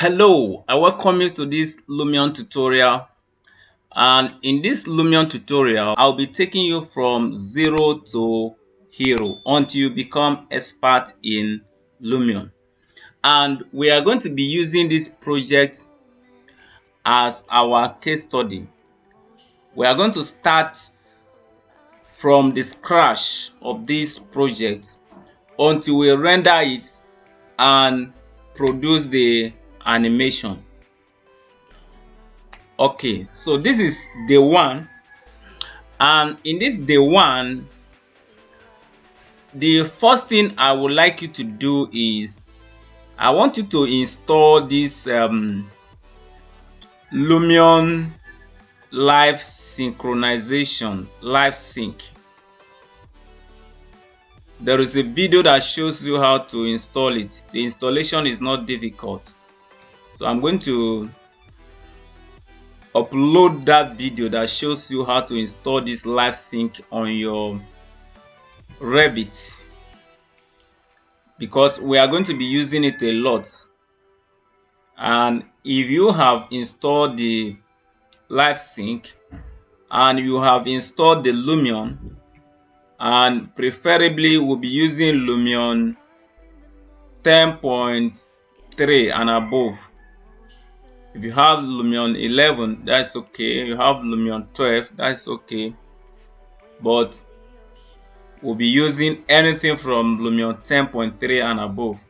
Hello, I welcome you to this Lumion tutorial, and in this Lumion tutorial I'll be taking you from zero to hero until you become expert in Lumion. And we are going to be using this project as our case study. We are going to start from the scratch of this project until we render it and produce the animation. Okay, so this is day one, and in this day one, the first thing I would like you to do is I want you to install this Lumion live synchronization, Livesync. There is a video that shows you how to install it. The installation is not difficult, so I'm going to upload that video that shows you how to install this Livesync on your Revit, because we are going to be using it a lot. And if you have installed the Livesync and you have installed the Lumion, and preferably we'll be using Lumion 10.3 and above. If you have Lumion 11, that's okay. You have Lumion 12, that's okay. But we'll be using anything from Lumion 10.3 and above.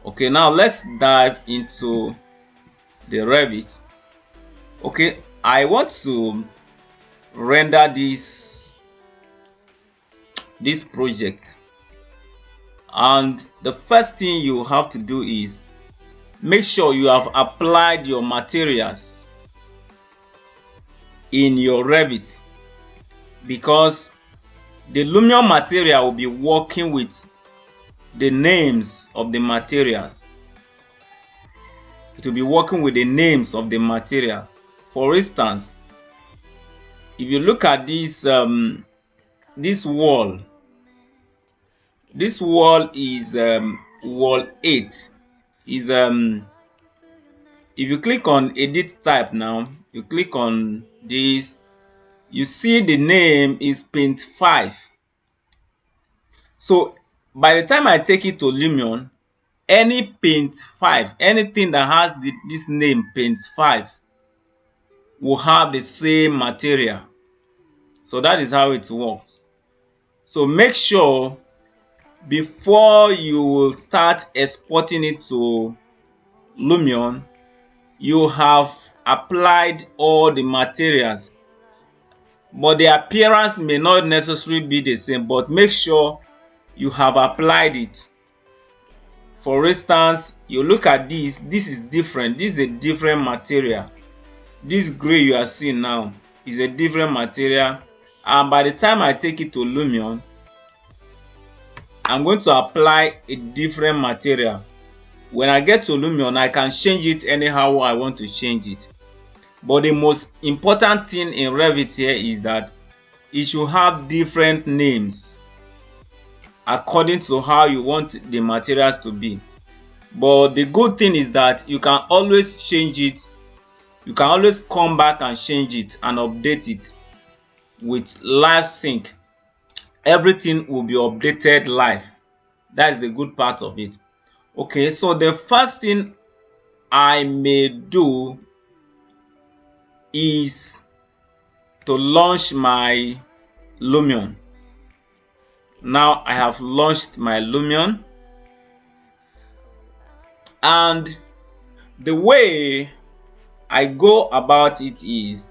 Okay, now let's dive into the Revit. Okay, I want to render this project, and the first thing you have to do is make sure you have applied your materials in your Revit, because the Lumion material will be working with the names of the materials. It will be working with the names of the materials. For instance, if you look at this wall, this wall is wall 8. Is if you click on edit type now, you click on this, you see the name is paint 5. So by the time I take it to Lumion, any paint 5, anything that has this name paint 5 will have the same material. So that is how it works. So make sure before you will start exporting it to Lumion, you have applied all the materials, but the appearance may not necessarily be the same, but make sure you have applied it. For instance, you look at this is different. This is a different material. This gray you are seeing now is a different material, and by the time I take it to Lumion, I'm going to apply a different material. When I get to Lumion, I can change it anyhow I want to change it. But the most important thing in Revit here is that it should have different names according to how you want the materials to be. But the good thing is that you can always change it. You can always come back and change it and update it with Livesync. Everything will be updated live. That's the good part of it. Okay, so the first thing I may do is to launch my Lumion. Now I have launched my Lumion, and the way I go about it is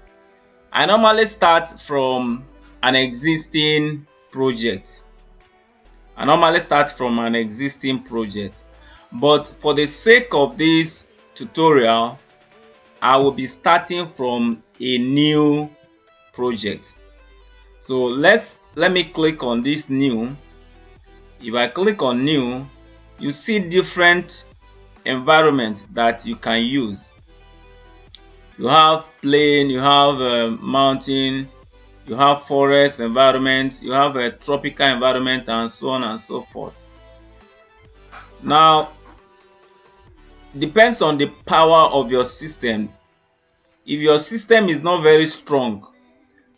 I normally start from an existing project. But for the sake of this tutorial, I will be starting from a new project. So let me click on this new. If I click on new, you see different environments that you can use. You have plain, you have mountain, you have forest environment, you have a tropical environment, and so on and so forth. Now depends on the power of your system. If your system is not very strong,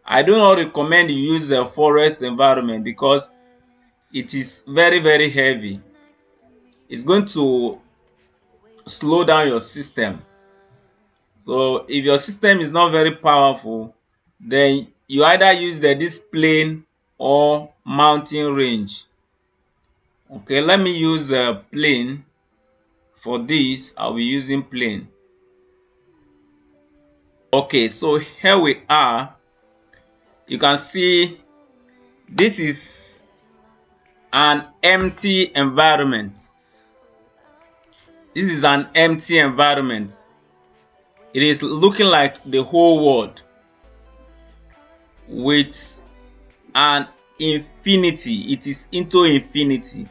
I do not recommend you use a forest environment because it is very heavy. It's going to slow down your system. So if your system is not very powerful, then you either use this plane or mountain range. Okay, let me use a plane. For this, I'll be using plane. Okay, so here we are. You can see this is an empty environment. This is an empty environment. It is looking like the whole world with an infinity. It is into infinity.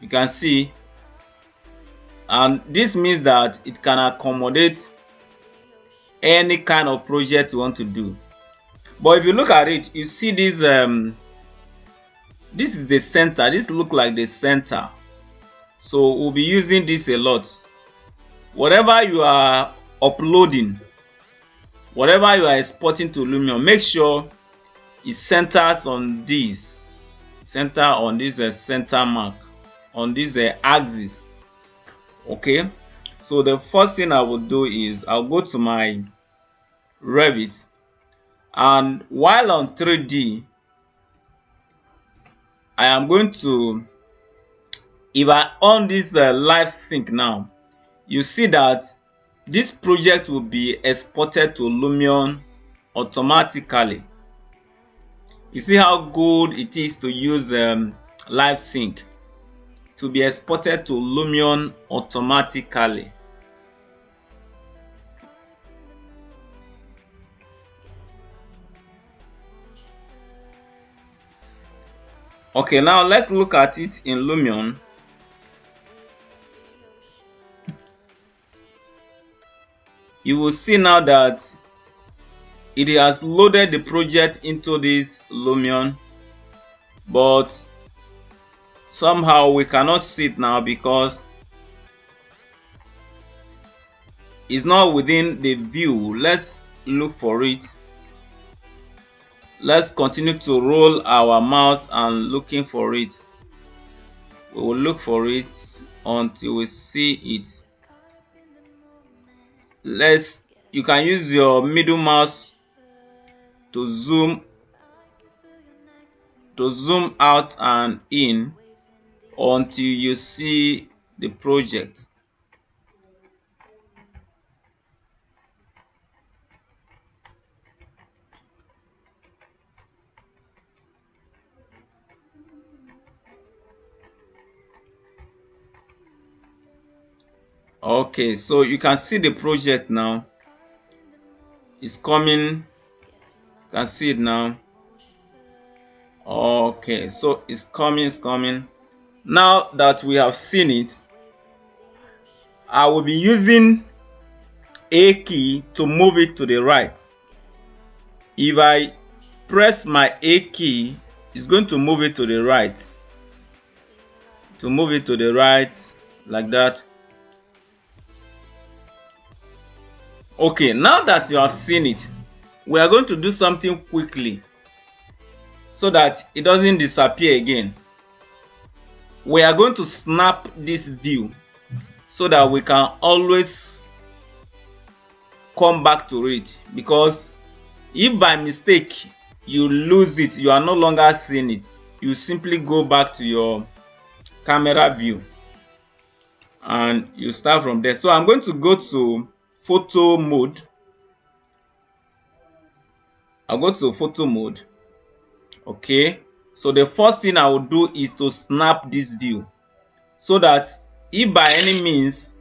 You can see, and this means that it can accommodate any kind of project you want to do. But if you look at it, you see this this is the center. This look like the center. So we'll be using this a lot. Whatever you are uploading, whatever you are exporting to Lumion, make sure it centers on this. Center on this center mark, on this axis. Okay. So the first thing I will do is I'll go to my Revit, and while on 3D, I am going to, if I on this Livesync now, you see that this project will be exported to Lumion automatically. You see how good it is to use Livesync to be exported to Lumion automatically. Okay, now let's look at it in Lumion. You will see now that it has loaded the project into this Lumion, but somehow we cannot see it now because it's not within the view. Let's look for it. Let's continue to roll our mouse and looking for it. We will look for it until we see it. You can use your middle mouse to zoom out and in until you see the project. Okay, so you can see the project now. It's coming. You can see it now. Okay, so it's coming. Now that we have seen it, I will be using A key to move it to the right. If I press my A key, it's going to move it to the right. To move it to the right like that. Okay, now that you have seen it, we are going to do something quickly so that it doesn't disappear again. We are going to snap this view so that we can always come back to it, because if by mistake you lose it, you are no longer seeing it, you simply go back to your camera view and you start from there. So I'm going to go to photo mode. I'll go to photo mode. Okay, so the first thing I will do is to snap this view so that if by any means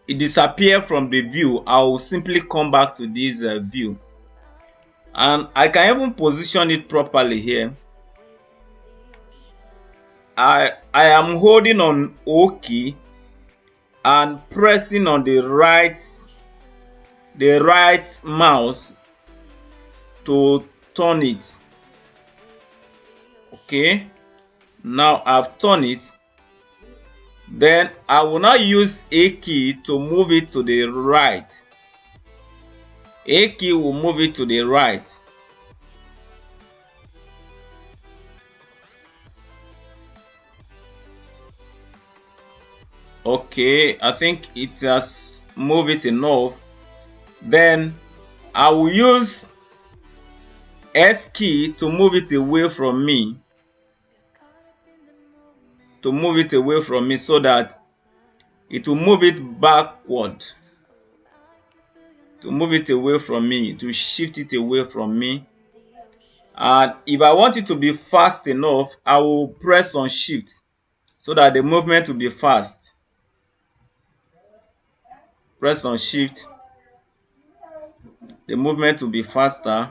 it disappears from the view, I will simply come back to this view, and I can even position it properly here. I am holding on O key and pressing on the right mouse to turn it. Okay, now I've turned it. Then I will now use A key to move it to the right. A key will move it to the right. Okay, I think it has moved it enough. Then I will use S key to move it away from me. To move it away from me so that it will move it backward. To move it away from me, to shift it away from me. And if I want it to be fast enough, I will press on shift so that the movement will be fast. Press on shift, the movement will be faster.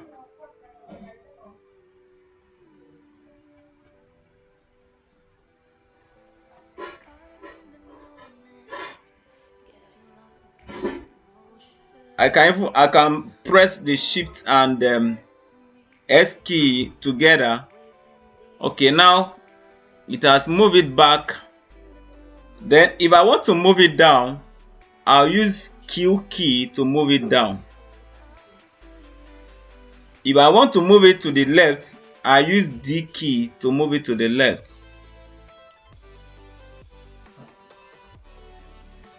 I can press the shift and S key together. Okay, now it has moved it back. Then if I want to move it down, I'll use Q key to move it down. If I want to move it to the left, I use D key to move it to the left.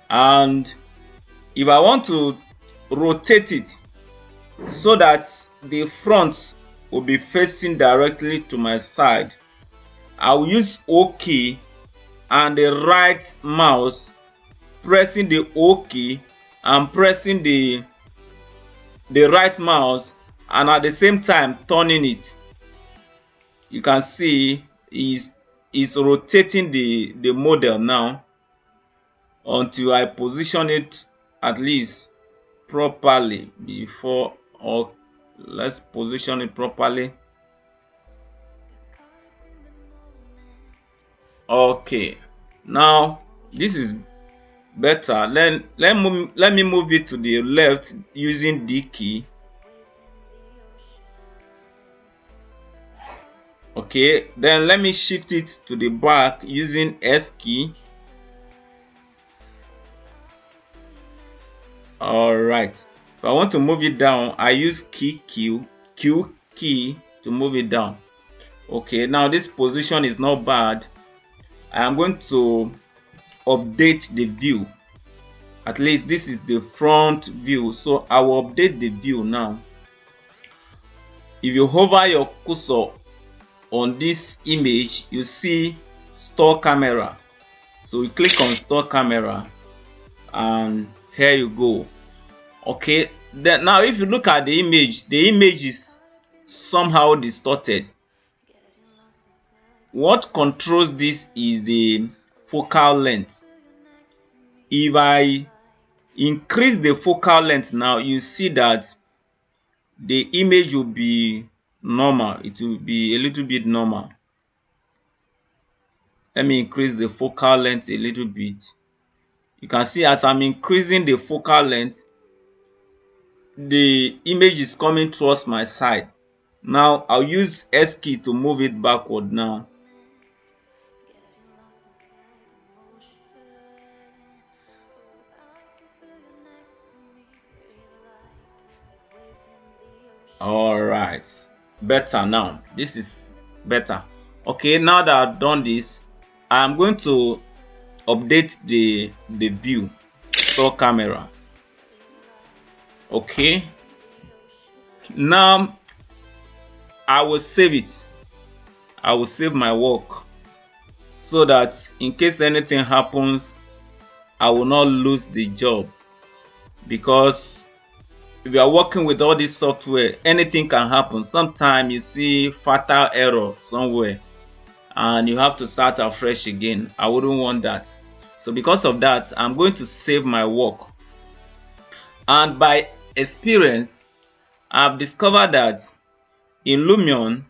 And if I want to rotate it so that the front will be facing directly to my side, I will use O key and the right mouse, pressing the O key and pressing the right mouse, and at the same time turning it. You can see is rotating the model now until I position it at least properly before, or let's position it properly. Okay, now this is better. Let me move it to the left using D key. Okay, then let me shift it to the back using S key. Alright, if I want to move it down, I use Q key to move it down. Okay, now this position is not bad. I am going to update the view. At least this is the front view, so I will update the view now. If you hover your cursor on this image, you see store camera. So you click on store camera and here you go. Okay, then now if you look at the image is somehow distorted. What controls this is the focal length. If I increase the focal length now, you see that the image will be normal. It will be a little bit normal. Let me increase the focal length a little bit. You can see as I'm increasing the focal length, the image is coming towards my side. Now I'll use S key to move it backward now. Alright, better now. This is better. Okay, now that I've done this, I'm going to update the view, store camera. Okay, now I will save it. I will save my work so that in case anything happens, I will not lose the job. Because if you are working with all this software, anything can happen. Sometimes you see fatal error somewhere and you have to start afresh again. I wouldn't want that. So because of that, I'm going to save my work. And by experience, I've discovered that in Lumion,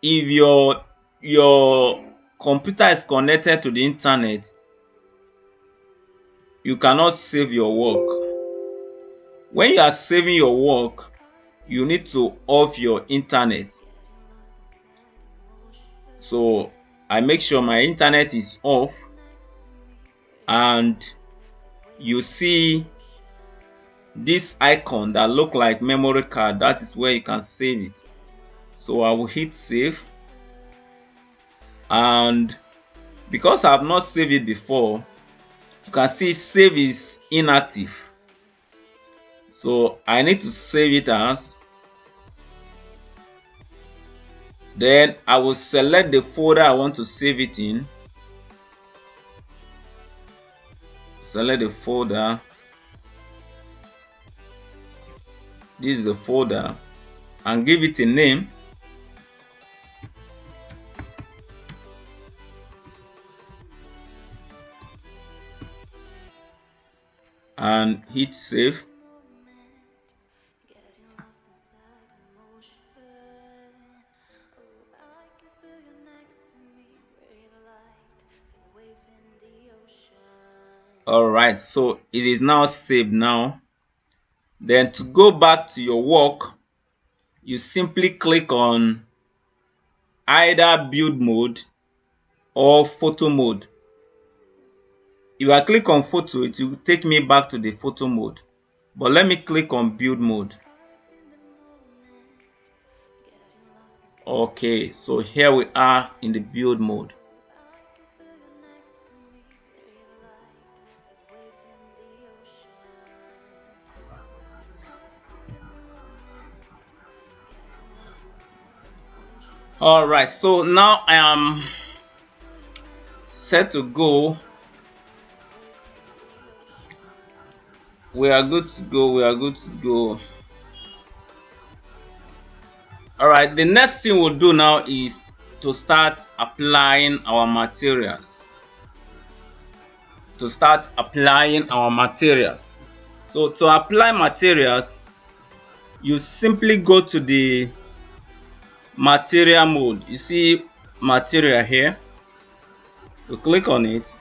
if your computer is connected to the internet, you cannot save your work. When you are saving your work, you need to off your internet. So I make sure my internet is off and you see this icon that look like memory card. That is where you can save it. So I will hit save, and because I have not saved it before, you can see save is inactive. So I need to save it as. Then I will select the folder I want to save it in. Select the folder. This is the folder, and give it a name. And hit save. Alright, so it is now saved now. Then to go back to your work, you simply click on either build mode or photo mode. If I click on photo, it will take me back to the photo mode. But let me click on build mode. Okay, so here we are in the build mode. Alright, so now I am set to go. We are good to go. We are good to go. Alright, the next thing we'll do now is to start applying our materials. So to apply materials, you simply go to the material mode. You see material here. You click on it.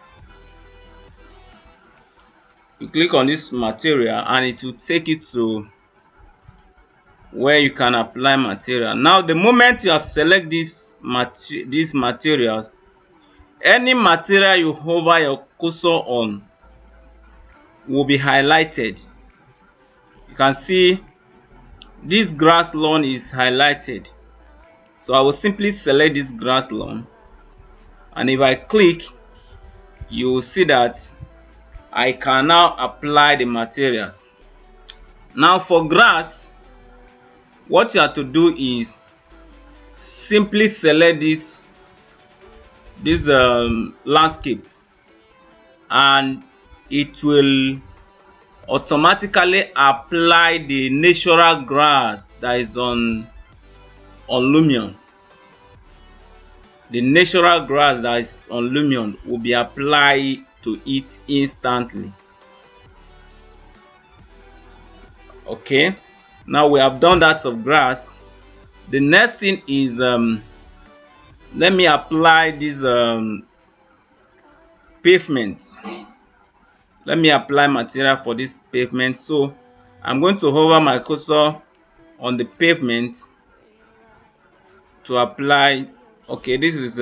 You click on this material and it will take you to where you can apply material. Now the moment you have selected these materials, any material you hover your cursor on will be highlighted. You can see this grass lawn is highlighted. So I will simply select this grass lawn, and if I click, you will see that I can now apply the materials. Now for grass, what you have to do is simply select this landscape, and it will automatically apply the natural grass that is on Lumion. The natural grass that is on Lumion will be applied to it instantly. Okay, now we have done that of grass. The next thing is let me apply this pavement. Let me apply material for this pavement. So I'm going to hover my cursor on the pavement to apply. Okay, this is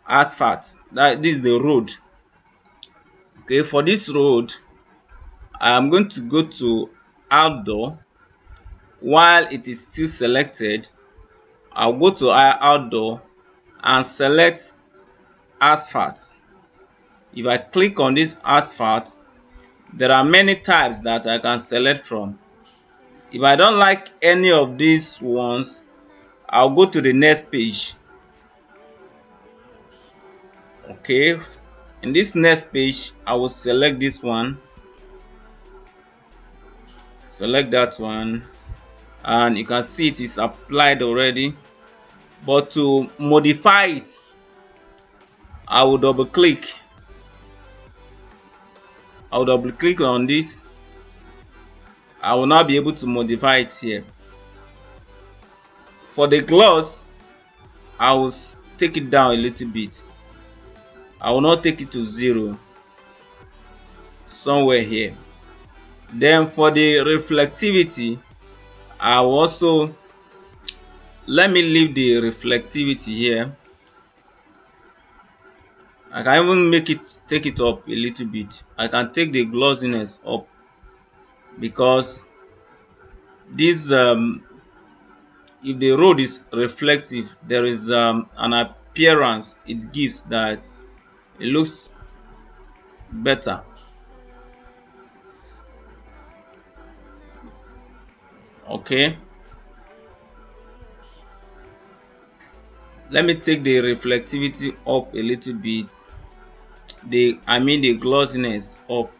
asphalt. This is the road. Okay, for this road, I'm going to go to outdoor. While it is still selected, I'll go to outdoor and select asphalt. If I click on this asphalt, there are many types that I can select from. If I don't like any of these ones, I'll go to the next page. Okay, in this next page, I will select this one, select that one, and you can see it is applied already. But to modify it, I will double click. I will double click on this. I will now be able to modify it here. For the gloss, I will take it down a little bit. I will not take it to 0, somewhere here. Then for the reflectivity, I will also, let me leave the reflectivity here. I can even take it up a little bit. I can take the glossiness up because this if the road is reflective, there is an appearance it gives that it looks better. Okay, let me take the reflectivity up a little bit. The glossiness up.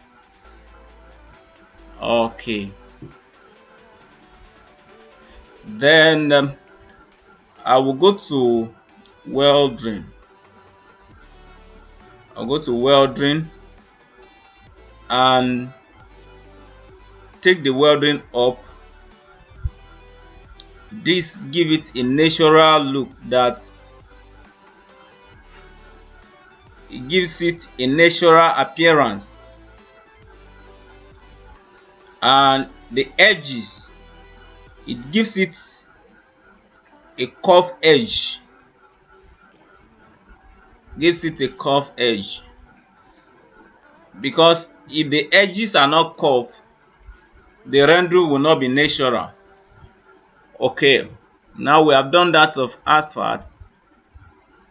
Okay, then I will go to welding. I'll go to welding and take the welding up. This give it a natural look, that it gives it a natural appearance, and the edges, it gives it a curved edge, because if the edges are not curved, the rendering will not be natural. Okay, now we have done that of asphalt.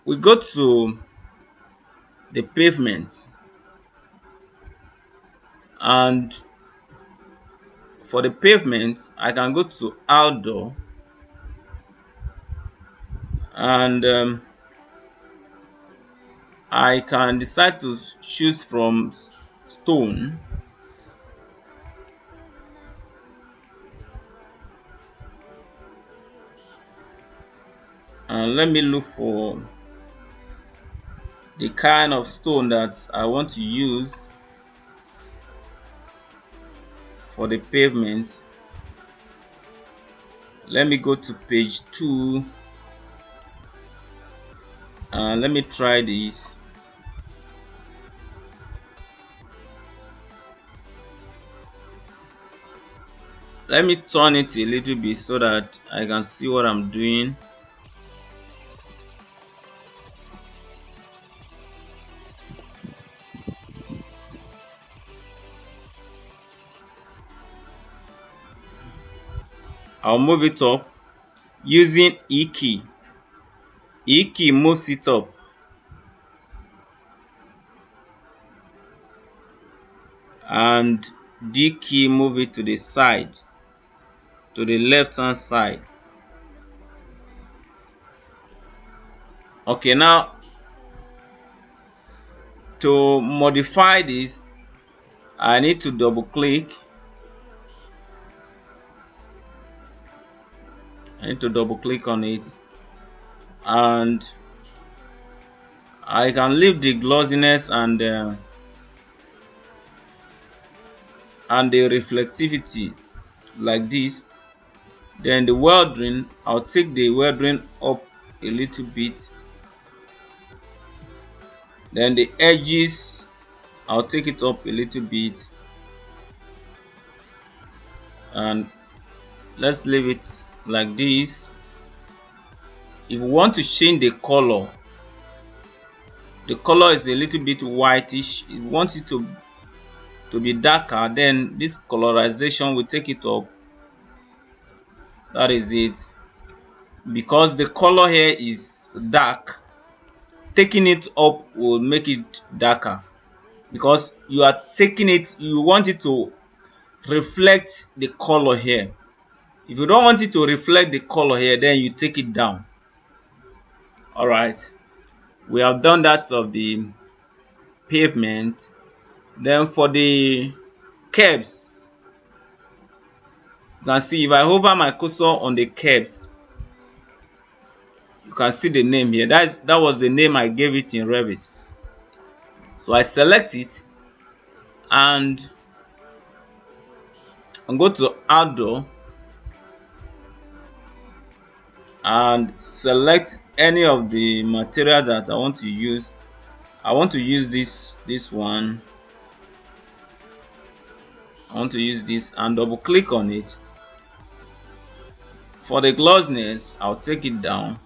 We go to the pavement, and for the pavement I can go to outdoor, and I can decide to choose from stone, and let me look for the kind of stone that I want to use for the pavement. Let me go to page 2 and let me try this. Let me turn it a little bit so that I can see what I'm doing. I'll move it up using E key. E key moves it up. And D key move it to the side, to the left hand side. Okay, now to modify this, I need to double click. On it, and I can leave the glossiness and the reflectivity like this. Then the welding, I'll take the welding up a little bit. Then the edges, I'll take it up a little bit, and let's leave it like this. If you want to change the color is a little bit whitish. If you want it to be darker, then this colorization will take it up. That is it. Because the color here is dark, taking it up will make it darker, because you want it to reflect the color here. If you don't want it to reflect the color here, then you take it down. All right, we have done that of the pavement. Then for the curbs, you can see if I hover my cursor on the curbs, you can see the name here. That was the name I gave it in Revit. So I select it and go to outdoor and select any of the material that I want to use. I want to use this one. I want to use this and double click on it. For the glossiness, I'll take it down.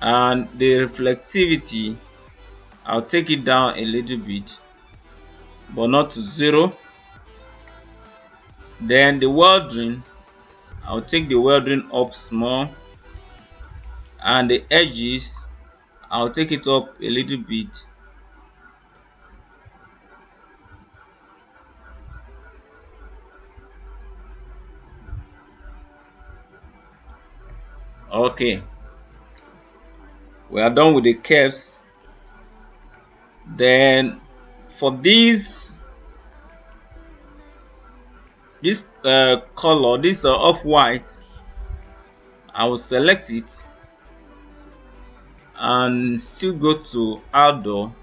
and the reflectivity, I'll take it down a little bit, but not to 0. Then the welding, I'll take the welding up small, and the edges, I'll take it up a little bit. Okay, we are done with the curves. Then for this color, this off-white, I will select it and still go to outdoor.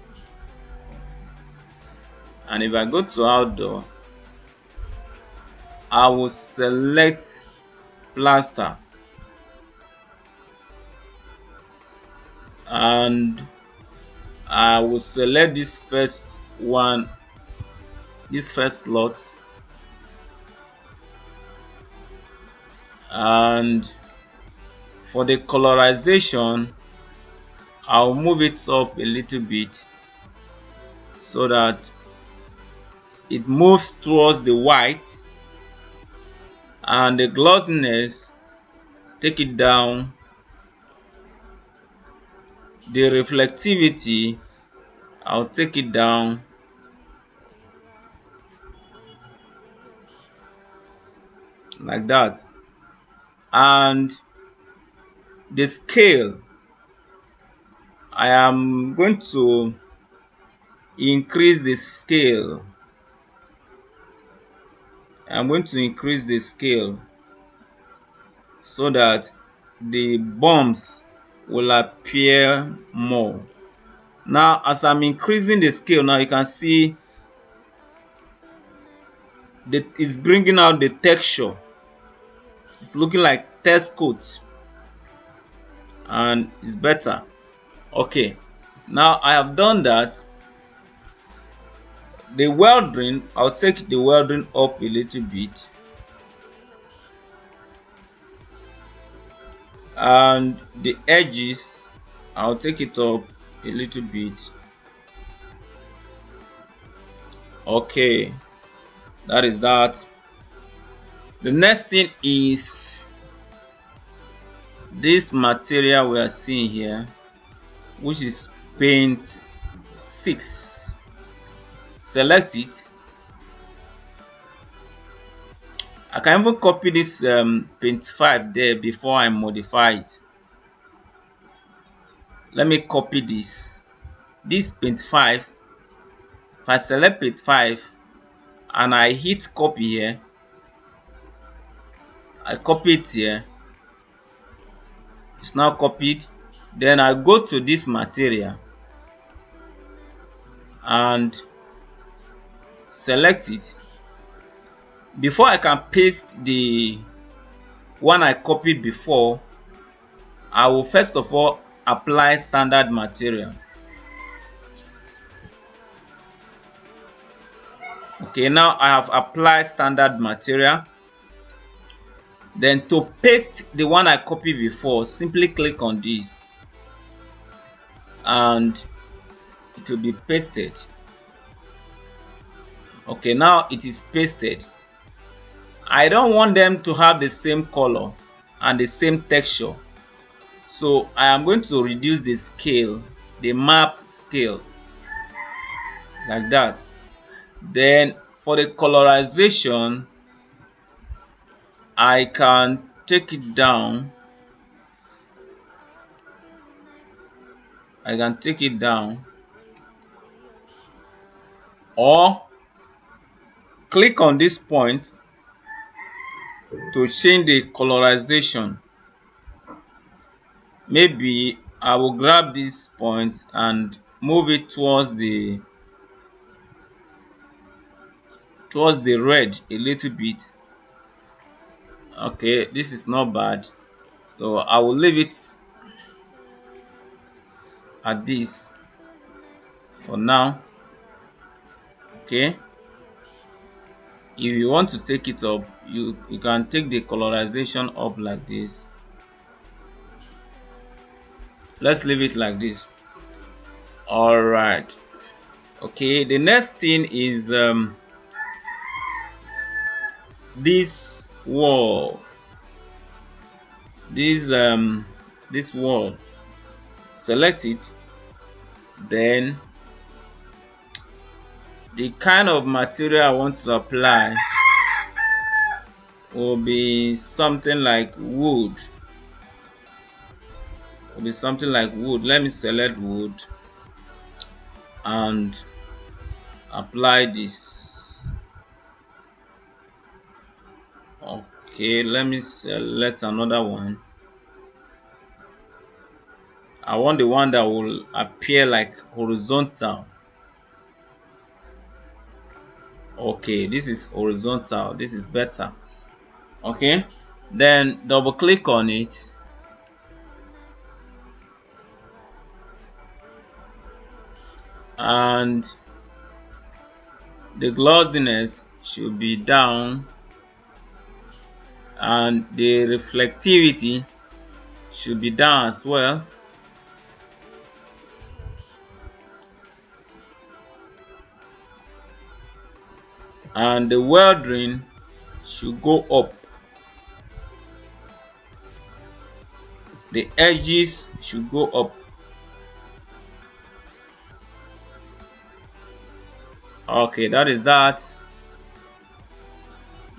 And if I go to outdoor, I will select plaster, and I will select this first one, this first slot, and for the colorization, I'll move it up a little bit so that it moves towards the white, and the glossiness, take it down. The reflectivity, I'll take it down. Like that. And the scale, I am going to increase the scale. I'm going to increase the scale so that the bumps will appear more. Now, as I'm increasing the scale, now you can see that it's bringing out the texture. It's looking like test coat, and it's better. Okay, now I have done that. The welding, I'll take the welding up a little bit, and the edges, I'll take it up a little bit. Okay, that is that. The next thing is this material we are seeing here, which is paint 6. Select it. I can even copy this paint 5 there before I modify it. Let me copy this paint 5. If I select paint 5 and I hit copy here, I copy it here, it's now copied. Then I go to this material and select it. Before I can paste the one I copied before, I will first of all apply standard material. Okay, now I have applied standard material. Then to paste the one I copied before, simply click on this and it will be pasted. Okay, now it is pasted. I don't want them to have the same color and the same texture, so I am going to reduce the scale, the map scale, like that. Then for the colorization, I can take it down. I can take it down, or click on this point to change the colorization. Maybe I will grab this point and move it towards the red a little bit. Okay, this is not bad, so I will leave it at this for now. Okay, if you want to take it up, you can take the colorization up like this. Let's leave it like this. All right. Okay, the next thing is this wall. This wall. Select it. Then the kind of material I want to apply will be something like wood. Let me select wood and apply this. Okay, let me select another one. I want the one that will appear like horizontal. Okay, this is horizontal. This is better. Okay, then double click on it and the glossiness should be down and the reflectivity should be down as well. And the weathering should go up. The edges should go up. Okay, that is that.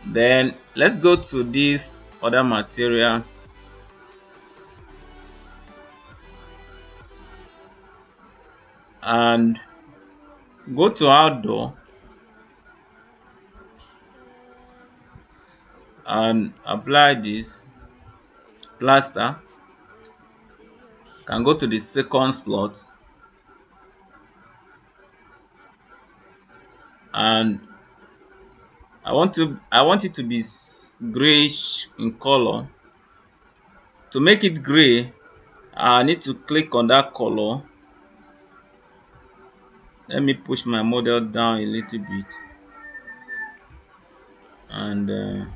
Then let's go to this other material. And go to outdoor and apply this plaster. Can go to the second slot and I want it to be grayish in color. To make it gray, I need to click on that color. Let me push my model down a little bit and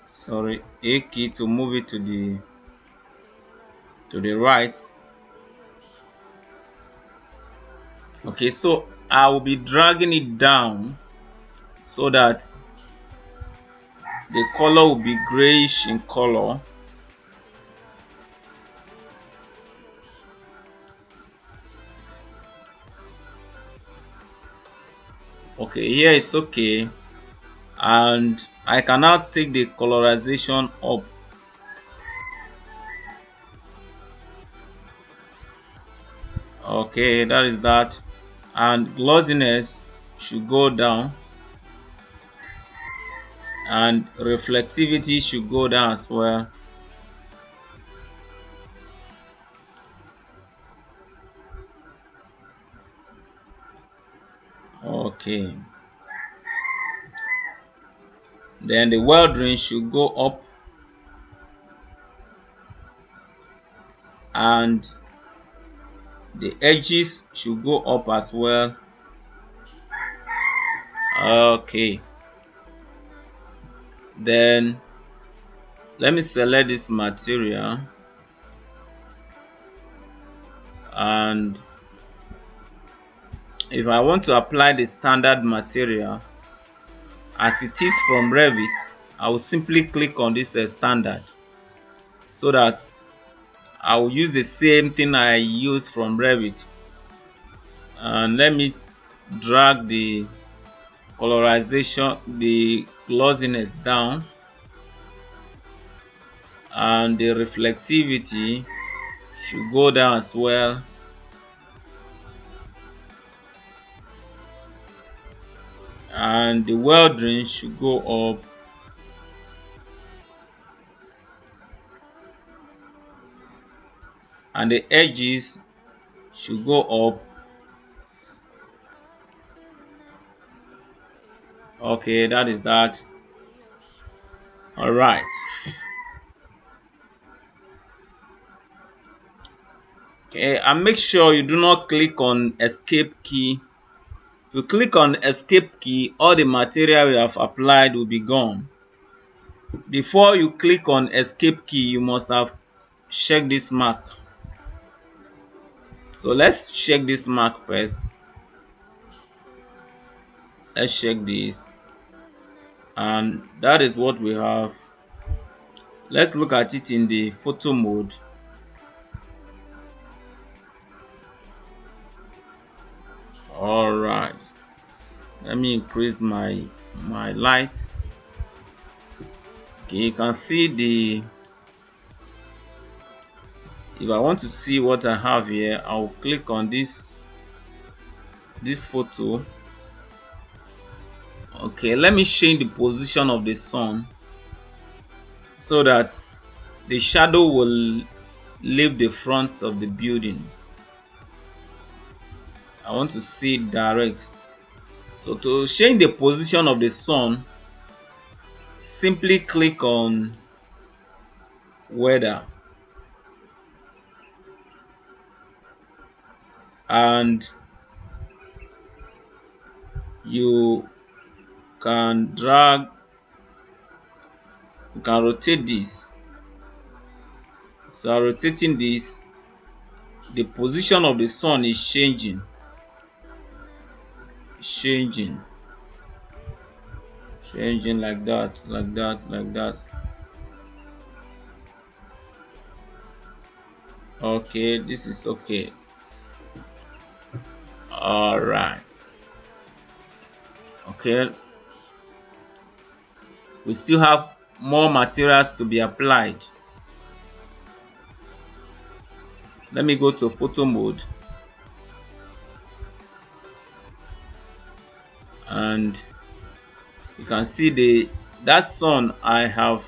sorry, A key to move it to the right. Okay, so I will be dragging it down so that the color will be grayish in color. Okay, here it's okay, and I can now take the colorization up. Okay, that is that, and glossiness should go down and reflectivity should go down as well. Okay, then the weathering should go up and the edges should go up as well. Okay, then let me select this material and if I want to apply the standard material as it is from Revit, I will simply click on this standard so that I will use the same thing I use from Revit. And let me drag the colorization, the glossiness down, and the reflectivity should go down as well. And the weathering should go up. And the edges should go up. Okay, that is that. All right. Okay, and make sure you do not click on escape key. If you click on escape key, all the material you have applied will be gone. Before you click on escape key, you must have check this mark. So let's check this mark first. Let's check this, and that is what we have. Let's look at it in the photo mode. All right, let me increase my lights. Okay, you can see the, if I want to see what I have here, I'll click on this photo. Okay, let me change the position of the sun so that the shadow will leave the front of the building. I want to see it direct. So to change the position of the sun, simply click on weather and you can drag, you can rotate this. So rotating this, the position of the sun is changing, changing like that, like that, like that. Okay, this is okay. All right. Okay, we still have more materials to be applied. Let me go to photo mode, and you can see that sun I have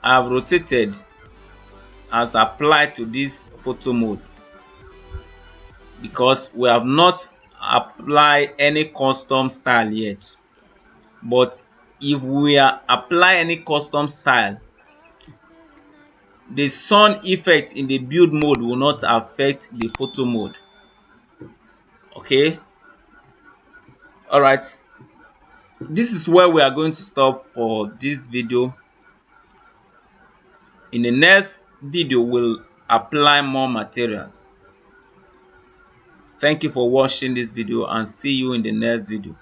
rotated as applied to this photo mode, because we have not applied any custom style yet. But if we apply any custom style, the sun effect in the build mode will not affect the photo mode. Okay, all right, this is where we are going to stop for this video. In the next video, we'll apply more materials. Thank you for watching this video, and see you in the next video.